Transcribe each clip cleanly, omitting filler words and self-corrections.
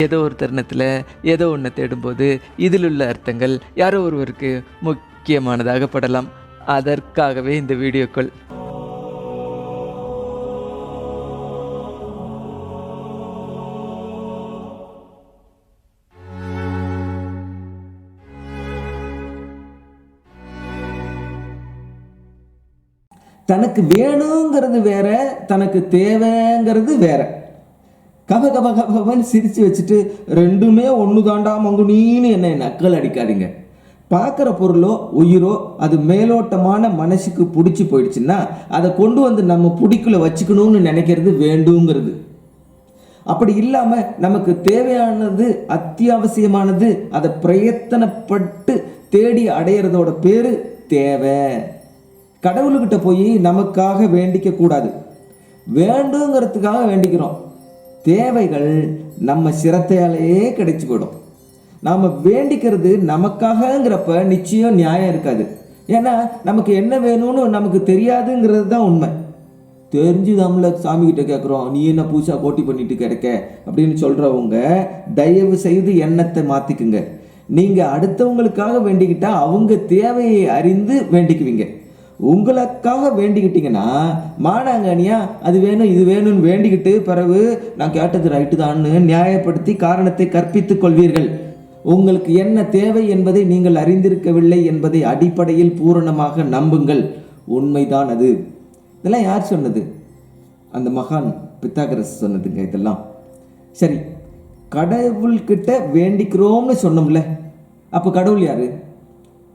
ஏதோ ஒரு தருணத்தில் ஏதோ ஒன்று தேடும்போது இதில் உள்ள அர்த்தங்கள் யாரோ ஒருவருக்கு முக்கியமானதாக படலாம். அதற்காகவே இந்த வீடியோக்கள். தனக்கு வேணுங்கிறது வேற, தனக்கு தேவைங்கிறது வேற. கபன்னு சிரித்து வச்சுட்டு ரெண்டுமே ஒன்று தாண்டா மங்குனின்னு என்னை நக்கல் அடிக்காதீங்க. பார்க்குற பொருளோ உயிரோ அது மேலோட்டமான மனசுக்கு பிடிச்சி போயிடுச்சுன்னா அதை கொண்டு வந்து நம்ம பிடிக்குள்ள வச்சுக்கணும்னு நினைக்கிறது வேண்டுங்கிறது. அப்படி இல்லாமல் நமக்கு தேவையானது அத்தியாவசியமானது அதை பிரயத்தனப்பட்டு தேடி அடையிறதோட பேர் தேவை. கடவுள்கிட்ட போய் நமக்காக வேண்டிக்க கூடாது, வேண்டுங்கிறதுக்காக வேண்டிக்கிறோம். தேவைகள் நம்ம சிரத்தையாலேயே கிடைச்சி போயிடும். நாம் வேண்டிக்கிறது நமக்காகங்கிறப்ப நிச்சயம் நியாயம் இருக்காது. ஏன்னா நமக்கு என்ன வேணும்னு நமக்கு தெரியாதுங்கிறது தான் உண்மை. தெரிஞ்சு நம்மள சாமிகிட்ட கேட்குறோம், நீ என்ன பூசா போட்டி பண்ணிட்டு கிடக்க அப்படின்னு சொல்கிறவங்க தயவு செய்து எண்ணத்தை மாற்றிக்குங்க. நீங்கள் அடுத்தவங்களுக்காக வேண்டிக்கிட்டா அவங்க தேவையை அறிந்து வேண்டிக்குவீங்க. உங்களுக்காக வேண்டிக்கிட்டீங்கன்னா மானாங்கனியா அது வேணும் இது வேணும்னு வேண்டிக்கிட்டு பிறகு நான் கேட்டது ரைட்டு தான்னு நியாயப்படுத்தி காரணத்தை கற்பித்துக் கொள்வீர்கள். உங்களுக்கு என்ன தேவை என்பதை நீங்கள் அறிந்திருக்கவில்லை என்பதை அடிப்படையில் பூரணமாக நம்புங்கள். உண்மைதான் அது. இதெல்லாம் யார் சொன்னது? அந்த மகான் பித்தாகரஸ் சொன்னதுங்க இதெல்லாம். சரி, கடவுள்கிட்ட வேண்டிக்கிறோம்னு சொன்னோம்ல, அப்போ கடவுள் யாரு?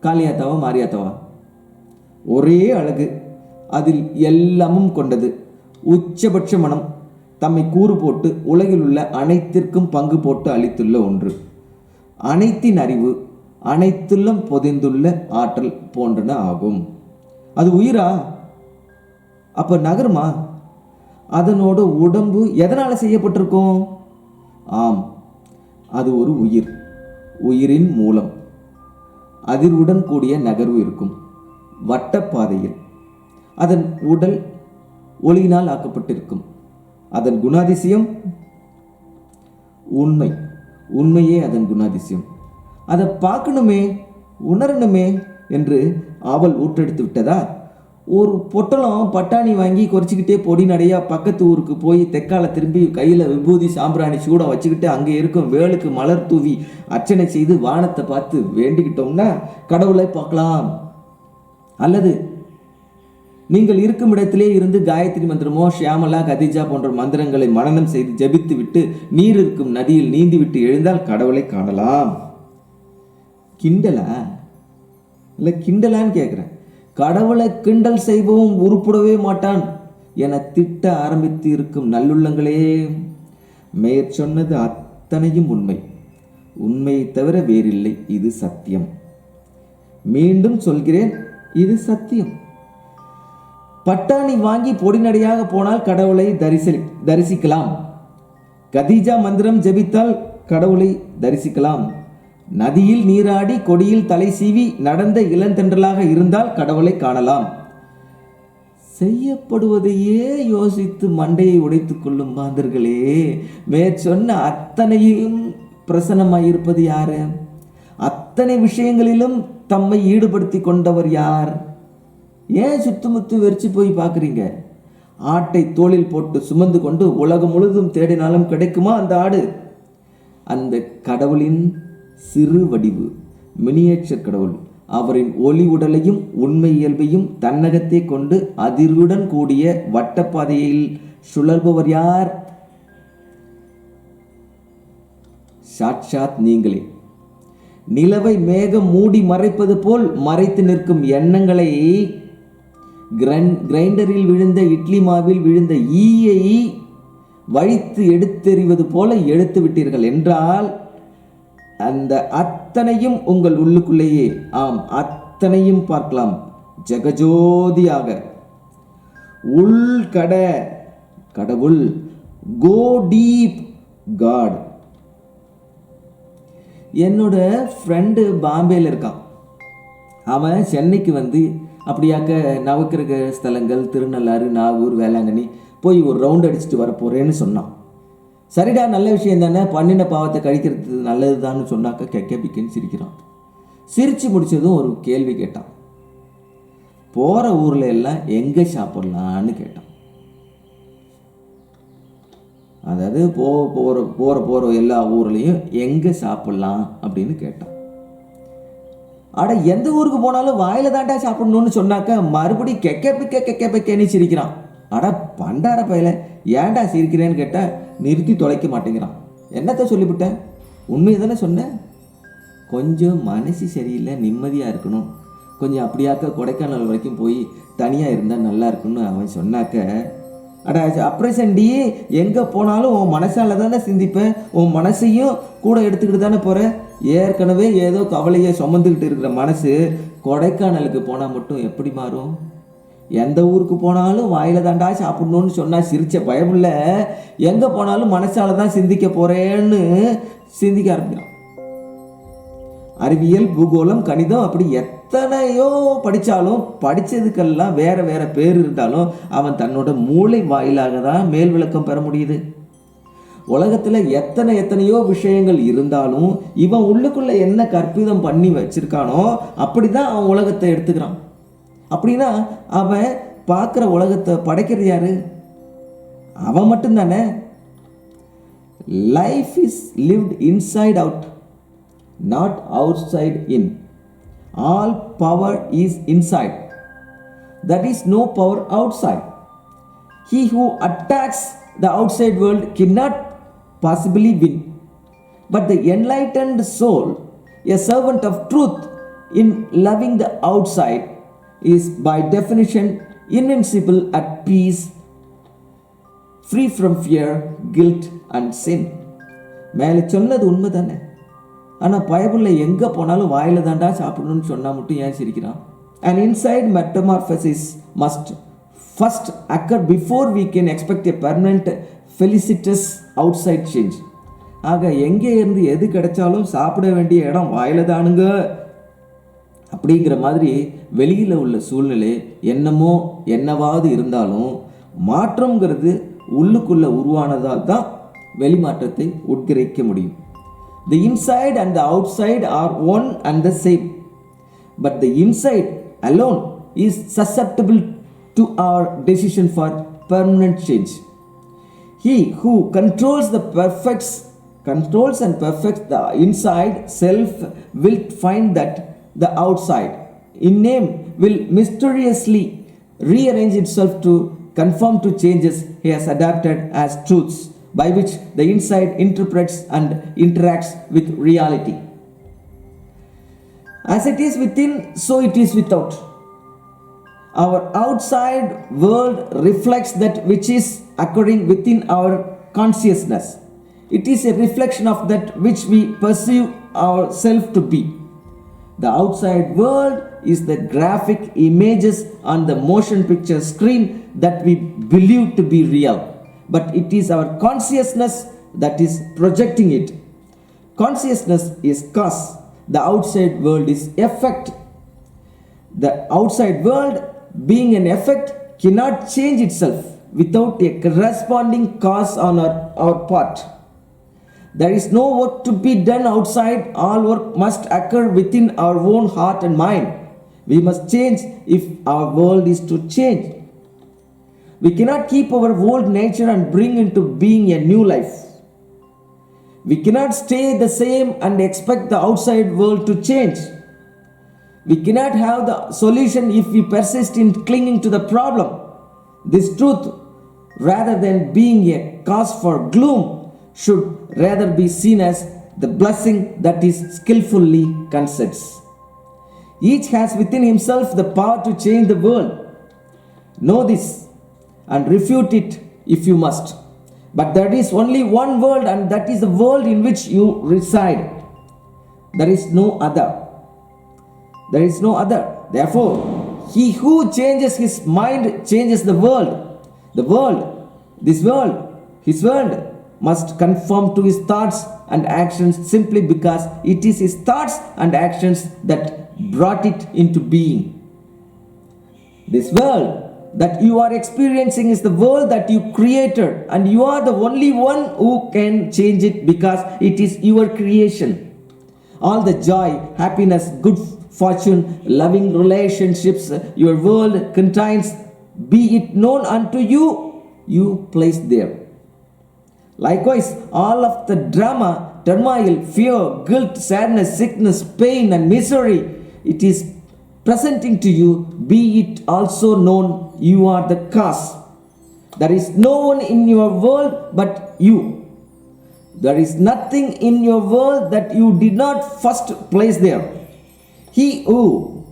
காளியாத்தாவா மாரியாத்தாவா? ஒரே அழகு, அதில் எல்லாமும் கொண்டது, உச்சபட்ச மனம், தம்மை கூறு போட்டு உலகில் உள்ள அனைத்திற்கும் பங்கு போட்டு அளித்துள்ள ஒன்று, அனைத்தின் அறிவு, அனைத்துள்ளம் பொதிந்துள்ள ஆற்றல் போன்றன ஆகும். அது உயிரா? அப்ப நகருமா? அதனோட உடம்பு எதனால் செய்யப்பட்டிருக்கும்? ஆம், அது ஒரு உயிர். உயிரின் மூலம் அதிர்வுடன் கூடிய நகர்வு இருக்கும் வட்டப்பாதையில். அதன் உடல் ஒளியினால் ஆக்கப்பட்டிருக்கும். அதன் குணாதிசயம் உண்மை. உண்மையே அதன் குணாதிசயம். அதை பார்க்கணுமே உணரணுமே என்று ஆவல் ஊற்றெடுத்து விட்டதா? ஒரு பொட்டலம் பட்டாணி வாங்கி குறைச்சிக்கிட்டே பொடி நடையா பக்கத்து ஊருக்கு போய் தெற்கால திரும்பி கையில் விபூதி சாம்பிராணி சூடம் வச்சுக்கிட்டு அங்கே இருக்கும் வேலுக்கு மலர் தூவி அர்ச்சனை செய்து வானத்தை பார்த்து வேண்டிக்கிட்டோம்னா கடவுளை பார்க்கலாம். அல்லது நீங்கள் இருக்கும் இடத்திலே இருந்து காயத்ரி மந்திரமோ ஷியாமலா கதிஜா போன்ற மந்திரங்களை மனனம் செய்து ஜபித்து விட்டு நீர் இருக்கும் நதியில் நீந்தி விட்டு எழுந்தால் கடவுளை காணலாம். கிண்டலா? இல்லை கிண்டலான்னு கேட்குறேன். கடவுளை கிண்டல் செய்பவும் உருப்படவே மாட்டான் என திட்ட ஆரம்பித்து இருக்கும் நல்லுள்ளங்களே, மேற்சொன்னது அத்தனையும் உண்மை. உண்மையை தவிர வேறில்லை. இது சத்தியம். மீண்டும் சொல்கிறேன், இது சத்தியம். பட்டாணி வாங்கி பொடிநடையாக போனால் கடவுளை தரிசிக்கலாம். கதீஜா மந்திரம் ஜபித்தால் கடவுளை தரிசிக்கலாம். நதியில் நீராடி கொடியில் தலை சீவி நடந்த இளந்தென்றலாக இருந்தால் கடவுளை காணலாம். செய்யப்படுவதையே யோசித்து மண்டையை உடைத்துக் கொள்ளும் மாந்தர்களே, மேற்சொன்ன அத்தனையும் பிரசன்னமாயிருப்பது யாரு? அத்தனை விஷயங்களிலும் தம்மை ஈடுபடுத்தி கொண்டவர் யார்? ஏன் சுத்துமுத்து வெறிச்சு போய் பார்க்குறீங்க? ஆட்டை தோளில் போட்டு சுமந்து கொண்டு உலகம் முழுதும் தேடினாலும் கிடைக்குமா அந்த ஆடு? அந்த கடவுளின் சிறு வடிவு, மினியேச்சர் கடவுள். அவரின் ஒளி உடலையும் உண்மை இயல்பையும் தன்னகத்தை கொண்டு அதிர்வுடன் கூடிய வட்டப்பாதையில் சுழல்பவர் யார்? சாட்சாத் நீங்களே. நிலவை மேகம் மூடி மறைப்பது போல் மறைத்து நிற்கும் எண்ணங்களை கிரைண்டரில் விழுந்த இட்லி மாவில் விழுந்த ஈயை வழித்து எடுத்தெறிவது போல எடுத்து விட்டீர்கள் என்றால் அந்த அத்தனையும் உங்கள் உள்ளுக்குள்ளேயே, ஆம் அத்தனையும் பார்க்கலாம் ஜெகஜோதியாக. உள்கட கடவுள், கோ டீப் காட். என்னோட ஃப்ரெண்டு பாம்பேயில் இருக்கான். அவன் சென்னைக்கு வந்து அப்படியாக்க நவக்கிரக ஸ்தலங்கள் திருநள்ளாறு நாகூர் வேளாங்கண்ணி போய் ஒரு ரவுண்ட் அடிச்சுட்டு வரப்போறேன்னு சொன்னான். சரிடா, நல்ல விஷயம் தானே, பண்ணின பாவத்தை கழிக்கிறது நல்லது தான்னு சொன்னாக்க கெக்க பிக்கன்னு சிரிக்கிறான். சிரித்து முடித்ததும் ஒரு கேள்வி கேட்டான். போகிற ஊரில் எல்லாம் எங்கே சாப்பிட்லான்னு கேட்டான். அதாவது போகிற எல்லா ஊர்லேயும் எங்கே சாப்பிட்லாம் அப்படின்னு கேட்டான். அட, எந்த ஊருக்கு போனாலும் வாயில் தாண்டா சாப்பிடணும்னு சொன்னாக்க மறுபடியும் கெக்க பிக்கன்னு சிரிக்கிறான். அட பண்டார பையில, ஏன்டா சிரிக்கிறேன்னு கேட்டால் நிறுத்தி தொலைக்க மாட்டேங்கிறான். என்னத்த சொல்லிவிட்டேன், உண்மையை தானே சொன்னேன். கொஞ்சம் மனசு சரியில்லை, நிம்மதியாக இருக்கணும், கொஞ்சம் அப்படியாக்க கொடைக்கானல் வரைக்கும் போய் தனியாக இருந்தால் நல்லா இருக்குன்னு அவன் சொன்னாக்க, அட அப்ரேஷன்டி, எங்கே போனாலும் உன் மனசால தானே சிந்திப்பேன், உன் மனசையும் கூட எடுத்துக்கிட்டு தானே போகிறேன். ஏற்கனவே ஏதோ கவலையை சுமந்துக்கிட்டு இருக்கிற மனசு கொடைக்கானலுக்கு போனால் மட்டும் எப்படி மாறும்? எந்த ஊருக்கு போனாலும் வாயில் தாண்டா சாப்பிடணும்னு சொன்னால் சிரித்த பயமில்ல, எங்கே போனாலும் மனசால தான் சிந்திக்க போகிறேன்னு சிந்திக்க ஆரம்பிக்கிறான். அறிவியல், பூகோளம், கணிதம் அப்படி எத்தனையோ படித்தாலும் படித்ததுக்கெல்லாம் வேறு வேறு பேர் இருந்தாலும் அவன் தன்னோட மூளை வாயிலாக தான் மேல் விளக்கம் பெற முடியுது. உலகத்தில் எத்தனையோ விஷயங்கள் இருந்தாலும் இவன் உள்ளுக்குள்ளே என்ன கற்பிதம் பண்ணி வச்சிருக்கானோ அப்படி தான் அவன் உலகத்தை எடுத்துக்கிறான். அப்படின்னா அவன் பார்க்குற உலகத்தை படைக்கிறது யாரு? அவன் மட்டும்தானே. Life is lived inside out, not outside in. All power is inside. There is no power outside. He who attacks the outside world cannot possibly win. But the enlightened soul, a servant of truth in loving the outside, is by definition invincible, at peace, free from fear, guilt and sin. மேலே சொன்னது உண்மை தானே. ஆனால் பைபிள்ல எங்கே போனாலும் வாயில் தாண்டா சாப்பிடணும்னு சொன்னால் மட்டும் ஏன் சிரிக்கிறான்? An inside metamorphosis must first occur before we can expect a permanent felicitous outside change. ஆக எங்கே இருந்து எது கிடைச்சாலும் சாப்பிட வேண்டிய இடம் வாயில் தானுங்க அப்படிங்கிற மாதிரி வெளியில் உள்ள சூழ்நிலை என்னவாவது இருந்தாலும் மாற்றங்கிறது உள்ளுக்குள்ளே உருவானதால் தான் வெளிமாற்றத்தை உட்கிரைக்க முடியும். The inside and the outside are one and the same, but the inside alone is susceptible to our decision for permanent change. He who controls and perfects the inside self will find that the outside in name will mysteriously rearrange itself to conform to changes he has adapted as truths by which the inside interprets and interacts with reality. As it is within, so it is without. Our outside world reflects that which is occurring within our consciousness. It is a reflection of that which we perceive ourselves to be. The outside world is the graphic images on the motion picture screen that we believe to be real. But it is our consciousness that is projecting it. Consciousness is cause. The outside world is effect. The outside world, being an effect, cannot change itself without a corresponding cause on our part. There is no work to be done outside. All work must occur within our own heart and mind. We must change if our world is to change. We cannot keep our old nature and bring into being a new life. We cannot stay the same and expect the outside world to change. We cannot have the solution if we persist in clinging to the problem. This truth, rather than being a cause for gloom, should rather be seen as the blessing that is skillfully concedes. Each has within himself the power to change the world. Know this and refute it if you must. But there is only one world, and that is the world in which you reside. There is no other. There is no other. Therefore, he who changes his mind changes the world. The world, this world, his world, must conform to his thoughts and actions simply because it is his thoughts and actions that brought it into being. This world that you are experiencing is the world that you created, and you are the only one who can change it because it is your creation. All the joy, happiness, good fortune, loving relationships your world contains, be it known unto you, you place there. Likewise, all of the drama, turmoil, fear, guilt, sadness, sickness, pain, and misery, it is presenting to you, be it also known you are the cause. There is no one in your world but you. There is nothing in your world that you did not first place there. He who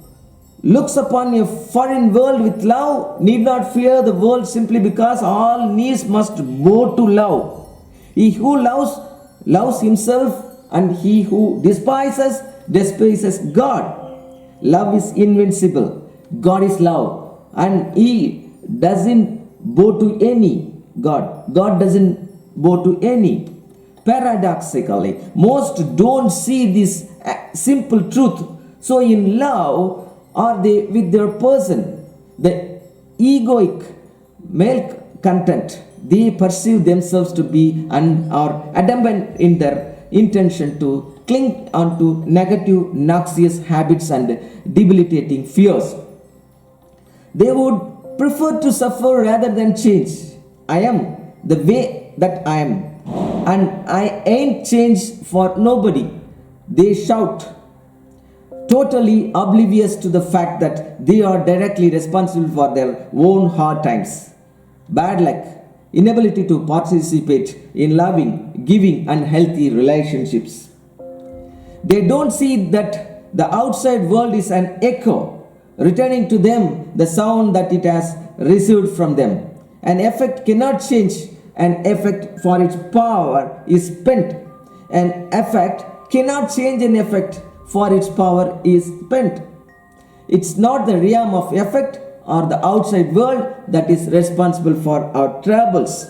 looks upon a foreign world with love need not fear the world simply because all knees must bow to love. He who loves himself, and he who despises God. Love is invincible. God is love, and he doesn't bow to any God. God doesn't bow to any. Paradoxically, most don't see this simple truth. So in love are they with their person, the egoic, malcontent. They perceive themselves to be and are adamant in their intention to cling onto negative, noxious habits and debilitating fears. They would prefer to suffer rather than change. I am the way that I am, and I ain't changed for nobody. They shout, totally oblivious to the fact that they are directly responsible for their own hard times. Bad luck, inability to participate in loving, giving, and healthy relationships. They don't see that the outside world is an echo, returning to them the sound that it has received from them. An effect cannot change. An effect for its power is spent. An effect cannot change an effect for its power is spent. It's not the realm of effect or the outside world that is responsible for our troubles.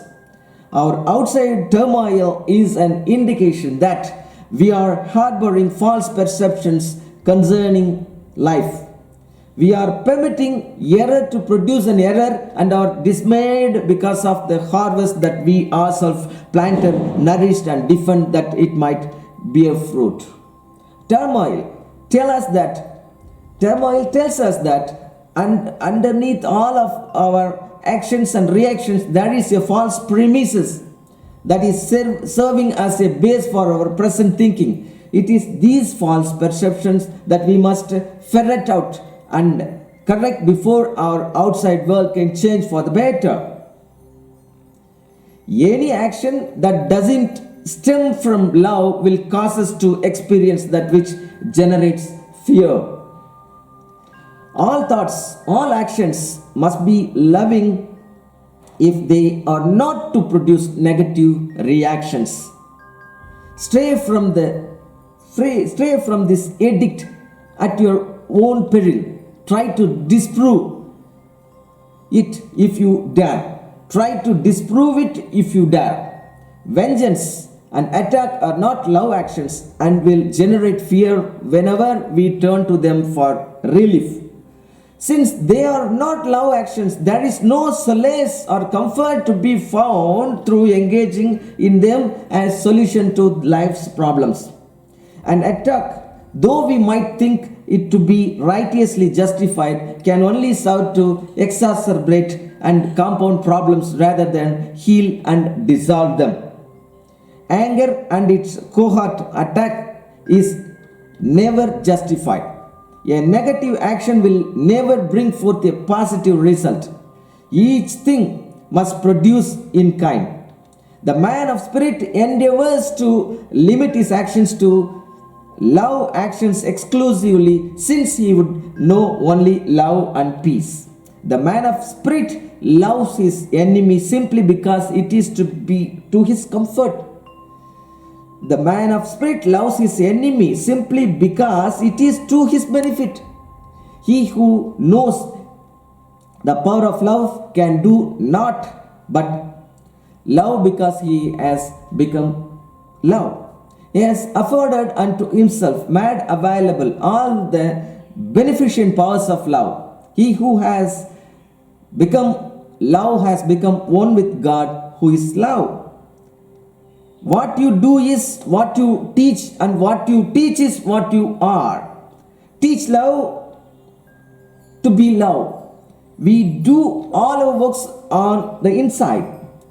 Our outside turmoil is an indication that we are harboring false perceptions concerning life. We are permitting error to produce an error and are dismayed because of the harvest that we ourselves planted, nourished, and defend that it might bear fruit. Turmoil tells us that underneath all of our actions and reactions there is a false premises that is serving as a base for our present thinking. It is these false perceptions that we must ferret out and correct before our outside world can change for the better. Any action that doesn't stem from love will cause us to experience that which generates fear. All thoughts, all actions must be loving if they are not to produce negative reactions. Stray from this edict at your own peril. Try to disprove it if you dare. Try to disprove it if you dare. Vengeance and attack are not love actions and will generate fear whenever we turn to them for relief. Since they are not love actions, there is no solace or comfort to be found through engaging in them as solution to life's problems. An attack, though we might think it to be righteously justified, can only serve to exacerbate and compound problems rather than heal and dissolve them. Anger and its cohort attack is never justified. A negative action will never bring forth a positive result. Each thing must produce in kind. The man of spirit endeavors to limit his actions to love actions exclusively, since he would know only love and peace. The man of spirit loves his enemy simply because it is to his comfort. The man of spirit loves his enemy simply because it is to his benefit. He who knows the power of love can do naught but love because he has become love. He has afforded unto himself, made available all the beneficent powers of love. He who has Love has become one with God who is love. What you do is what you teach, and what you teach is what you are. Teach love to be love. We do all our works on the inside.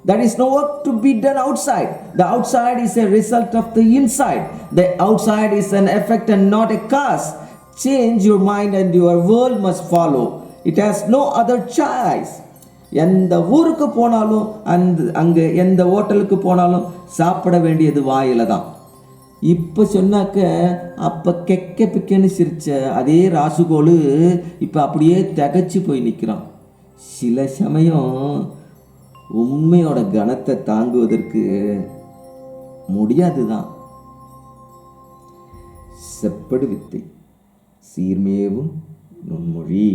There is no work to be done outside. The outside is a result of the inside. The outside is an effect and not a cause. Change your mind and your world must follow. It has no other choice. எந்த ஊருக்கு போனாலும் அங்கே எந்த ஹோட்டலுக்கு போனாலும் சாப்பிட வேண்டியது வாயில தான். இப்போ சொன்னாக்க அப்போ கெக்க பிக்கன்னு சிரிச்ச அதே ராசுகோலு இப்போ அப்படியே திகச்சு போய் நிற்கிறான். சில சமயம் உண்மையோட கனத்தை தாங்குவதற்கு முடியாது தான். செப்படு வித்தை சீர்மேவும் நுண்மொழி.